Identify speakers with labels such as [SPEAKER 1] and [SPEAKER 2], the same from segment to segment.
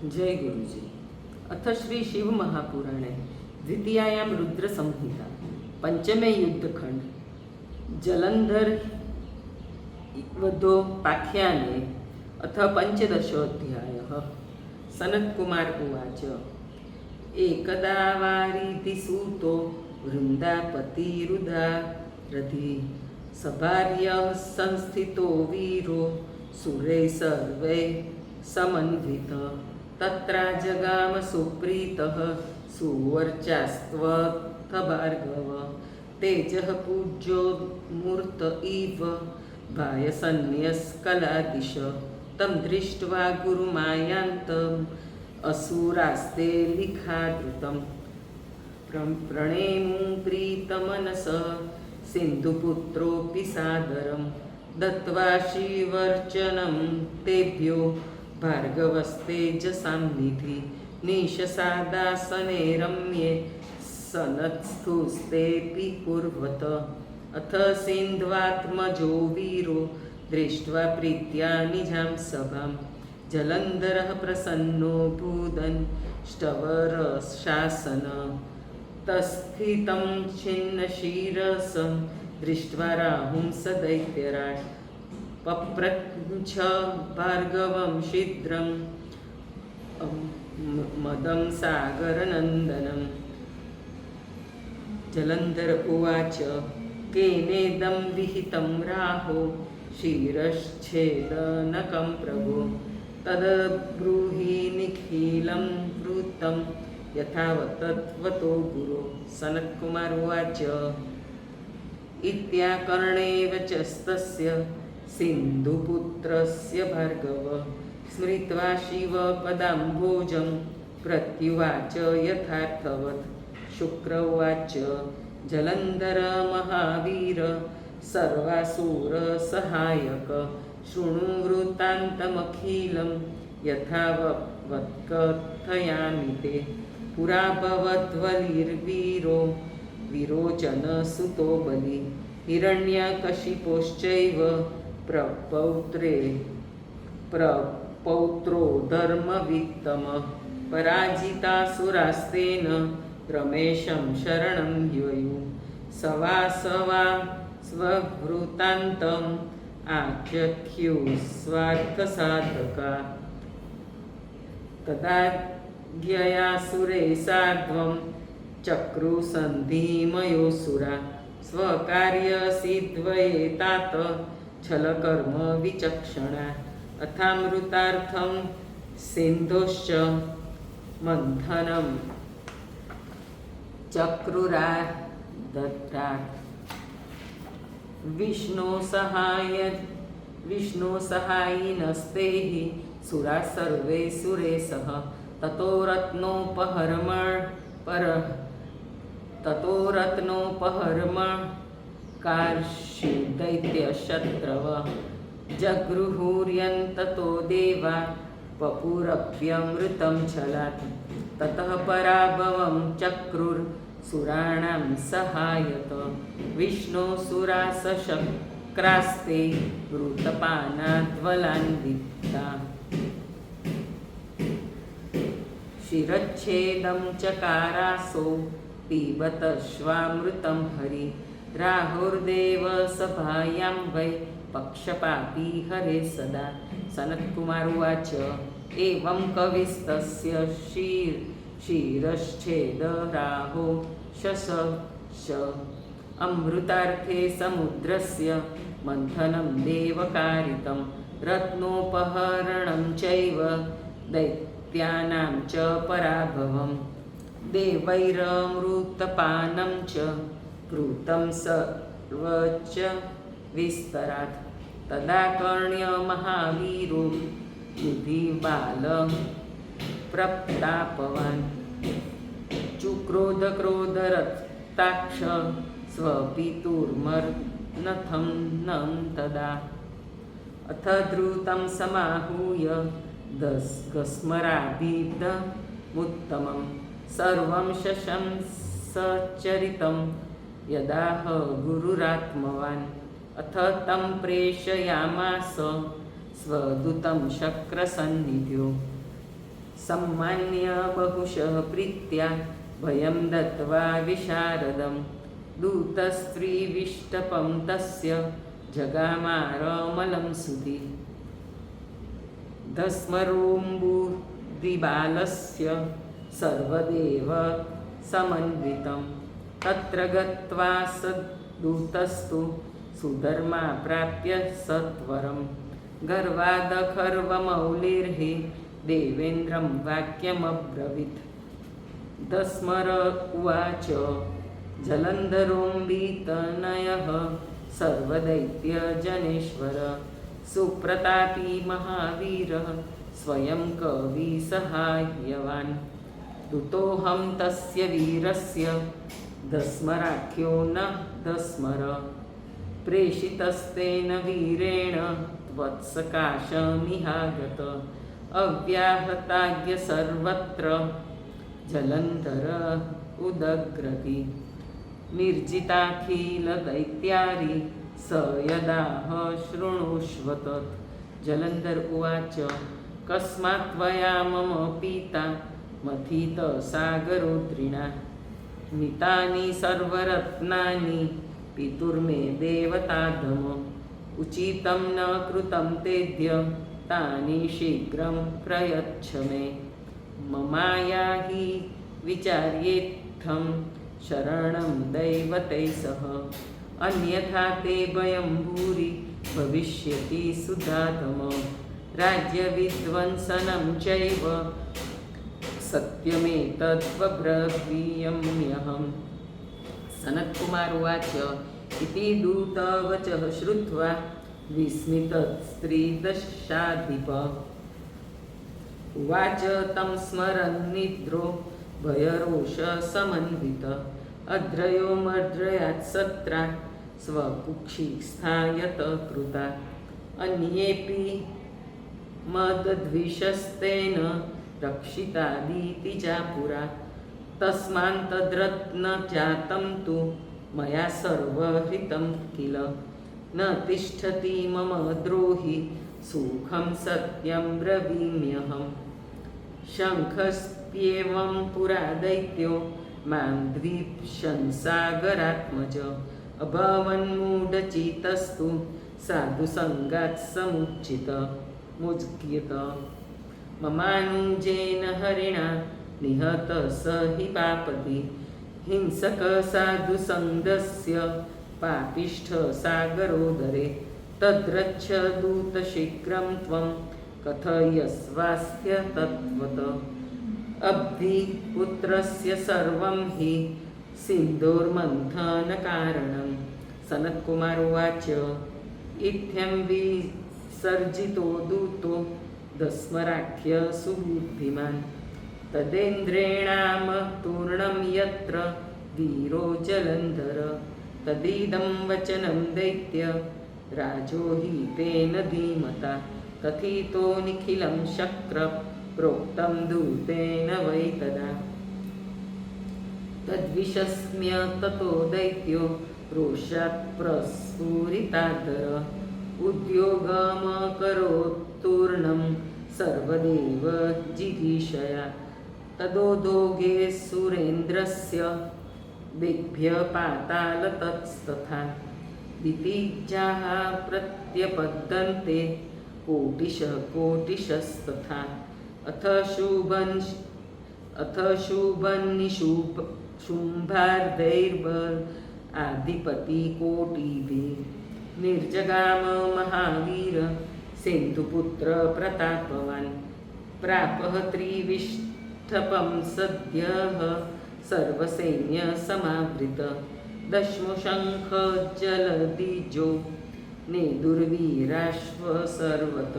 [SPEAKER 1] जय गुरुजी। अथ श्री शिव महापुराणे द्वितीयायां रुद्र संहिता पंचमे युद्धखंड जलंधर वधोपाख्याने अथ पंचदशोऽध्यायः। सनत्कुमार उवाच। एकदा वारिधिसूतो वृन्दापतिरुदारधि सभार्यः संस्थितो वीरो सुरै सर्वै समन्वितः तत्रा जगाम सुप्रीतः सुवर्चास्त्वथ भार्गव तेजः पूज्यो मूर्त इव भायसन्न्यस्कलादिश तं दृष्ट्वा गुरुमायान्तम् असुरास्ते लिखादृतं प्रणेमु प्रीतमनसः सिन्धुपुत्रोऽपि सादरं दत्त्वा श्रीवर्चनं तेभ्यो भार्गवस्तेजसान्निधि निशसादासने रम्ये सनत्स्थुस्तेऽपि कुर्वत अथ सिन्ध्वात्मजो वीरो दृष्ट्वा प्रीत्या निजां सभां जलन्धरः प्रसन्नो भूदन् ष्टवरशासन तस्थितं छिन्नशिरसं दृष्ट्वा राहुं स दैत्यराट् पप्रच्छ भार्गवं शीघ्रं मदं सागरनन्दनं जलन्धर उवाच केनेदं विहितं राहो शिरश्छेदनकं प्रभो तद्ब्रूहि निखिलं वृत्तं यथावतत्वतो गुरो। सनत्कुमार उवाच इत्याकर्णेव च तस्य सिन्धुपुत्रस्य भार्गव स्मृत्वा शिवपदाम्भोजं प्रत्युवाच यथार्थवत्। शुक्र उवाच जलन्धर महावीर सर्वासुरसहायक शृणु वृत्तान्तमखिलं यथावत्कथयामि ते। पुरा भवद्वलिर्वीरो विरोचनसुतो बलि हिरण्यकशिपोश्चैव प्रपौत्रो धर्मवित्तमः पराजितासुरास्तेन रमेशं शरणं ययु सवा स्ववृत्तान्तम् आचख्युस्वार्थसाधका तदा ज्ञयासुरे सार्ध्वं चक्रुसन्धिमयोऽसुरा स्वकार्यसिद्ध्यै तात छलकर्म विचक्षणा अथामृतार्थं सिन्धोश्च मन्थनं चक्रुरादत्तात् विष्णोसहायिनस्ते हि सुरा सर्वे सुरेशः ततो रत्नोपहर्मकार्षि दैत्यशत्रव जगृहुर्यन्ततो देवा वपुरप्यमृतं छलात् ततः पराभवं चक्रुर्सुराणां सहायत विष्णोऽसुरासशक्रास्ते वृतपानाद्वलान्विता शिरच्छेदं चकारासो पिबतश्वामृतं हरि राहुर्देव सभायां वै पक्षपाती हरे सदा। सनत्कुमार उवाच एवं कविस्तस्य शिरश्छेद राहो शशश अमृतार्थे समुद्रस्य मन्थनं देवकारितं रत्नोपहरणं चैव दैत्यानां च पराभवं देवैरमृतपानं च कृतं सर्वच विस्तरात् तदा कर्ण्य महावीरो युधिबाल प्रतापवान् चुक्रोधक्रोधरक्ताक्ष स्वपितुर्मर्नथं नं तदा अथ द्रुतं समाहूय गस्मराभिधमुत्तमं सर्वं शशंसचरितं यदाह गुरुरात्मवान् अथ तं प्रेषयामास स्वदूतं शक्रसन्निध्यो सम्मान्य बहुशः प्रीत्या भयं दत्त्वा विशारदं दूतस्त्रीविष्टपं तस्य जगामारमलं सुधि धस्मरोऽम्बुदिबालस्य सर्वदेव समन्वितं तत्र गत्वा सद्दूतस्तु सुधर्मा प्राप्य सत्वरं गर्वादखर्वमौलिर्हि देवेन्द्रं वाक्यमब्रवीत् दस्मर उवाच जलन्धरोऽम्बितनयः सर्वदैत्यजनेश्वर सुप्रतापी महावीरः स्वयं कविसहायवान् दूतोऽहं तस्य वीरस्य दस्मराख्यो न दस्मर प्रेषितस्तेन वीरेण त्वत्सकाशमिहागत अव्याहताज्ञ सर्वत्र जलन्धर उदग्रति निर्जिताखिलदैत्यारि स यदाह शृणुष्व तत् जलन्धर उवाच कस्मात् त्वया मम पिता मथितसागरोद्रिणा नीतानि सर्वरत्नानि पितुर्मे देवताधम उचितं न कृतं तेद्य तानि शीघ्रं प्रयच्छ मे ममाया हि विचार्येत्थं शरणं दैवतैः सह अन्यथा ते भयं भूरि भविष्यति सुधातम राज्यविध्वंसनं चैव सत्यमेतद्ब्रवीम्यहम् सनत्कुमार उवाच इति दूतवचः श्रुत्वा विस्मितस्त्रीदशाधिप उवाच तं स्मरन्निद्रो भयरोषसमन्वित अद्रयोमर्द्रयात् सत्रा स्वकुक्षिस्थायत कृता अन्येऽपि मदद्विषस्तेन रक्षितादिति चापुरा तस्मान्तद्रत्नजातं तु मया सर्वहृतं किल न तिष्ठति मम द्रोहि सुखं सत्यं ब्रवीम्यहम् शङ्खस्त्येवं पुरा दैत्यो मां द्विषन्सागरात्मज अभवन्मूढचित्तस्तु साधुसङ्गात् मुच्यत ममानुजेन हरिणा निहत स हि पापति हिंसक साधुसङ्गस्य पापिष्ठ सागरोदरे तद्रच्छ दूतशीघ्रं त्वं कथयस्वास्य तत्त्वत अब्धिपुत्रस्य सर्वं हि सिन्धोर्मन्थनकारणं सनत्कुमार उवाच इत्थं विसर्जितो दूतो दस्मराख्य सुबुद्धिमान् तदेन्द्रेणामतूर्णं यत्र वीरो जलन्धर तदिदं वचनं दैत्य राजो हि तेन धीमता कथितो निखिलं शक्र प्रोक्तं दूतेन वै तदा तद्विषस्म्य ततो दैत्यो रोषात् प्रस्फुरितादर उद्योगमकरोत्तूर्णं सर्वदेव जिगीषया तदोदोगे सुरेन्द्रस्य दिग्भ्य पातालतस्तथा दितिजाः प्रत्यपद्यन्ते कोटिशस्तथा अथ शुम्भार्दैर्बलाधिपतिकोटिभिः निर्जगाम महावीर सिन्धुपुत्र प्रतापवान् प्रापः त्रिविष्टपं सद्यः सर्वसैन्यसमावृत दशमो शङ्खजलदिजो नेदुर्वीराश्व सर्वत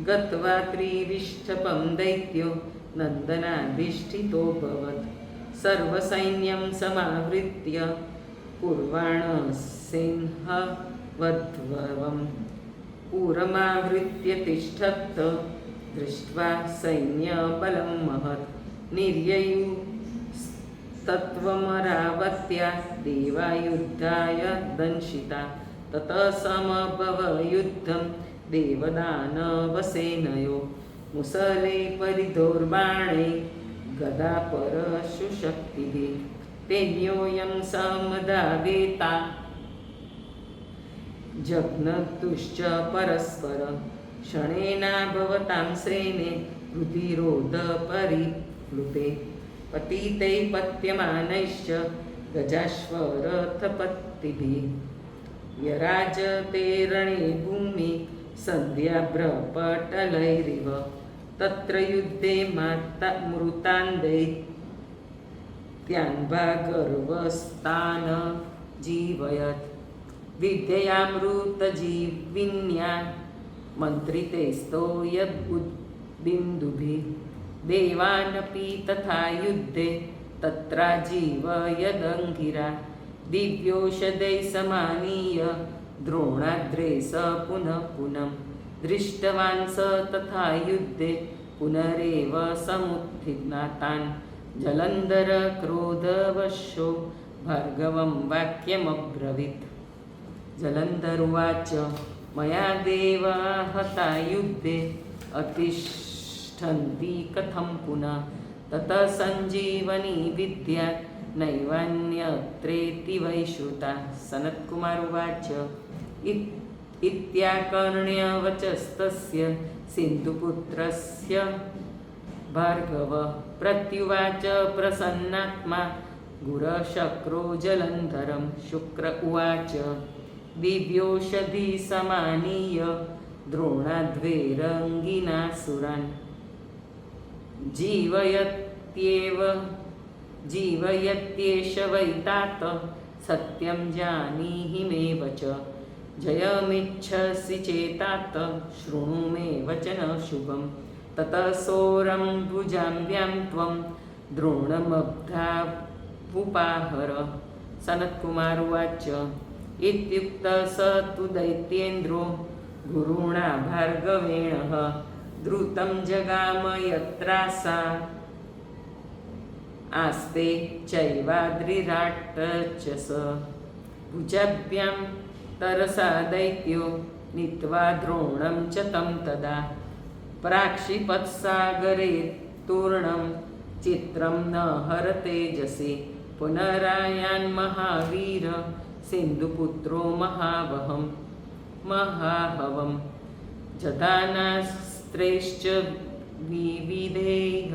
[SPEAKER 1] गत्वा त्रिविष्टपं दैत्यो नन्दनाधिष्ठितोऽभवत् सर्वसैन्यं समावृत्य कुर्वाणसिंहवध्वं पुरमावृत्य तिष्ठत् दृष्ट्वा सैन्यबलं महत् निर्ययुस्तत्त्वमरावत्या देवायुद्धाय दंशिता ततः समभव युद्धं देवदानवसेनयो मुसले परिधोर्बाणे गदा परशु शक्तिभिः तेन्योऽयं समदावेता जघ्नतुश्च परस्पर क्षणेनाभवतां सेने रुधिरोदपरिप्लुते पतिते पत्यमानैश्च गजाश्वरथपत्तिभिः यराजते रणे भूमि सन्ध्याभ्रपटलैरिव तत्र युद्धे माता मृतान्दैत्यान्भागर्वस्थान जीवयत् विद्ययामृतजीविन्या मन्त्रितेस्तो यद्बुद्बिन्दुभिः देवानपि तथा युद्धे तत्राजीवयदङ्गिरा दिव्योषधैः समानीय द्रोणाद्रे स पुनः पुनः दृष्टवान् स तथा युद्धे पुनरेव समुत्थितान् जलन्धर क्रोधवशो भार्गवं वाक्यमब्रवीत् जलन्धरुवाच मया देवा हता युद्धे अतिष्ठन्ति कथं पुनः ततः सञ्जीवनी विद्या नैवान्यत्रेति वै श्रुता। सनत्कुमार उवाच इत्याकर्ण्यवचस्तस्य सिन्धुपुत्रस्य भार्गव प्रत्युवाच प्रसन्नात्मा गुरशक्रो जलन्धरं शुक्र उवाच दिव्योषधि समानीय द्रोणाद्वैरङ्गिनासुरान् जीवयत्येष वै तात सत्यं जानीहि मे वच जयमिच्छसि चेतात शृणु मे वचन शुभं ततः सोरं भुजाम्ब्यां त्वं द्रोणमब्धावुपाहर। सनत्कुमार उवाच इत्युक्तः स तु दैत्येन्द्रो गुरुणा भार्गवेण द्रुतं जगाम यत्रासा आस्ते चैवाद्रिराट्टचस भुजाभ्यां तरसा दैत्यो नीत्वा द्रोणं च तं तदा प्राक्षिपत्सागरे तूर्णं चित्रं न हरतेजसे पुनरायान् महावीर सिन्धुपुत्रो महाहवं जदानास्त्रैश्च विविधैः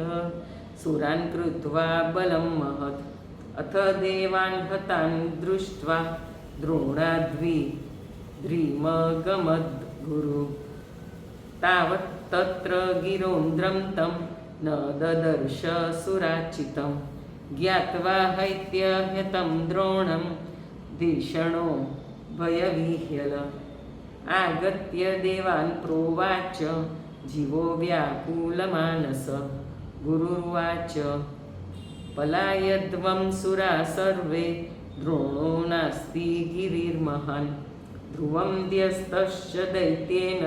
[SPEAKER 1] सुरान् कृत्वा बलं महत् अथ देवान् हतान् दृष्ट्वा द्रोणाद्रिमगमद्गुरु तावत् तत्र गिरोन्द्रं तं न ददर्श सुराचितं ज्ञात्वा हैत्यहतं द्रोणं धिषणो भयविह्वल आगत्य देवान् प्रोवाच जीवो व्याकुलमानस गुरुर्वाच पलायध्वं सुरा सर्वे द्रोणो नास्ति गिरिर्महान् ध्रुवं द्यस्तश्च दैत्येन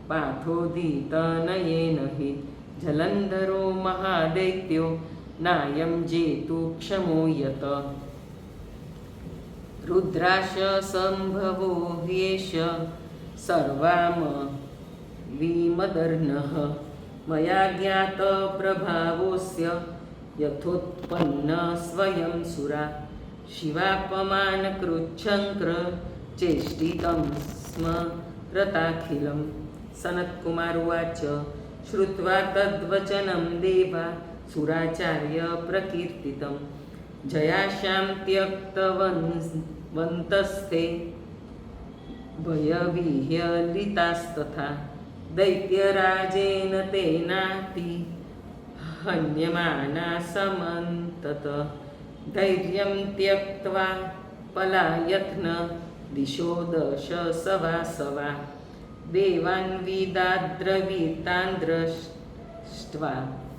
[SPEAKER 1] पाथोदितनयेन हि जलन्धरो महादैत्यो नायं जेतु क्षमो यत रुद्राश सम्भवो ह्येष सर्वाम विमदर्नः मया ज्ञातप्रभावोऽस्य यथोत्पन्न स्वयं सुरा शिवापमानकृच्छङ्कर चेष्टितं स्म रताखिलं। सनत्कुमार उवाच श्रुत्वा तद्वचनं देवा सुराचार्य प्रकीर्तितं जयाशां त्यक्तवन्तस्ते भयविह्वलितास्तथा दैत्यराजेन तेनाति हन्यमाना समन्तत धैर्यं त्यक्त्वा पलायत्न दिशो दश सवा देवान् विदाद्रवीतान् दृष्ट्वा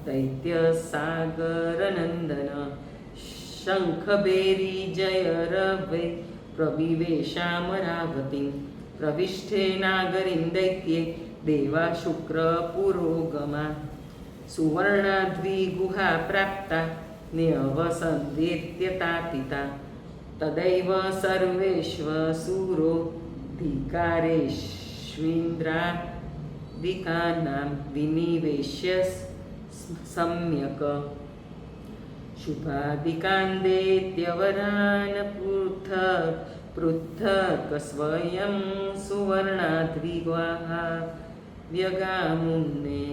[SPEAKER 1] दैत्यसागरनन्दन शङ्खभेरीजयरवे प्रविवेशामरावतीं प्रविष्टे नागरीं दैत्ये देवा शुक्रपुरोगमा सुवर्णाद्विगुहा प्राप्ता न्यवसन्देत्यतातिता तदैव सर्वेष्वसुरो धिकारेष्विन्द्रा विकानां विनिवेश्य सम्यक् शुभादिकान्देत्यवरान् पृथक् स्वयं सुवर्णाद्विग्वाः व्यगामुन्ने।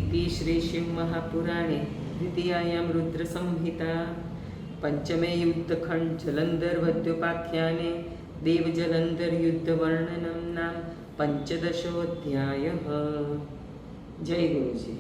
[SPEAKER 1] इति श्रीशिवमहापुराणे द्वितीयायां रुद्रसंहिता पंचमे युद्धखंड जलंधर वध्योपाख्याने देवजलंधर युद्धवर्णनं नाम 15 जय गुरुजी।